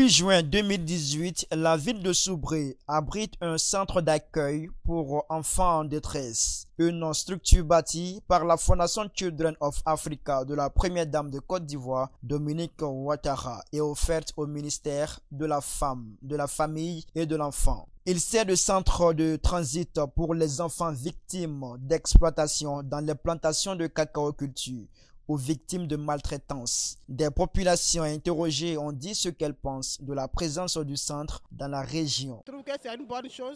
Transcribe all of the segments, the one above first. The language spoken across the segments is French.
Depuis juin 2018, la ville de Soubré abrite un centre d'accueil pour enfants en détresse. Une structure bâtie par la Fondation Children of Africa de la première dame de Côte d'Ivoire, Dominique Ouattara, et offerte au ministère de la Femme, de la Famille et de l'Enfant. Il sert de centre de transit pour les enfants victimes d'exploitation dans les plantations de cacao-culture aux victimes de maltraitance. Des populations interrogées ont dit ce qu'elles pensent de la présence du centre dans la région. Je trouve que c'est une bonne chose,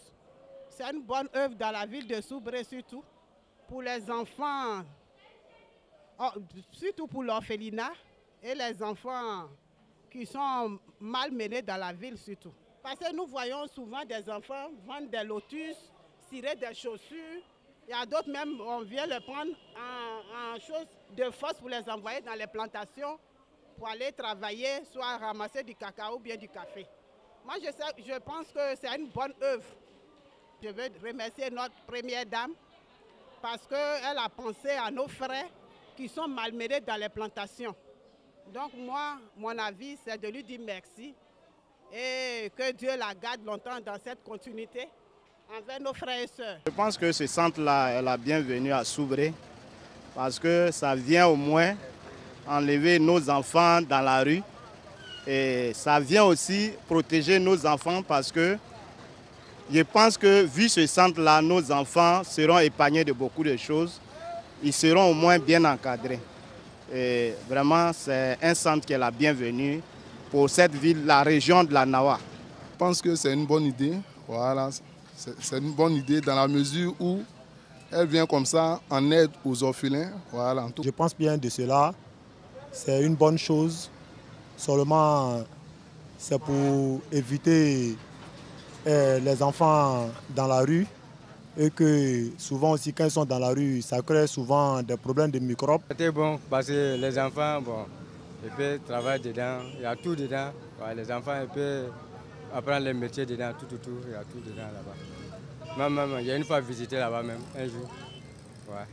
c'est une bonne œuvre dans la ville de Soubré surtout, pour les enfants, surtout pour l'orphelinat et les enfants qui sont malmenés dans la ville surtout. Parce que nous voyons souvent des enfants vendre des lotus, cirer des chaussures. Il y a d'autres même, on vient les prendre en chose de force pour les envoyer dans les plantations pour aller travailler, soit ramasser du cacao ou bien du café. Moi, je pense que c'est une bonne œuvre. Je veux remercier notre première dame parce qu'elle a pensé à nos frères qui sont malmenés dans les plantations. Donc moi, mon avis, c'est de lui dire merci et que Dieu la garde longtemps dans cette continuité envers nos frères et sœurs. Je pense que ce centre-là est la bienvenue à Soubré parce que ça vient au moins enlever nos enfants dans la rue et ça vient aussi protéger nos enfants parce que je pense que vu ce centre-là, nos enfants seront épargnés de beaucoup de choses. Ils seront au moins bien encadrés. Et vraiment, c'est un centre qui est la bienvenue pour cette ville, la région de la Nawa. Je pense que c'est une bonne idée. Voilà. C'est une bonne idée dans la mesure où elle vient comme ça en aide aux orphelins. Voilà. Je pense bien de cela. C'est une bonne chose. Seulement, c'est pour éviter les enfants dans la rue et que souvent aussi quand ils sont dans la rue, ça crée souvent des problèmes de microbes. C'était bon parce que les enfants, bon, ils peuvent travailler dedans, il y a tout dedans. Ouais, les enfants ils peuvent apprendre les métiers dedans, tout, il y a tout dedans là-bas. Même, il y a une fois visité là-bas même, un jour. Ouais.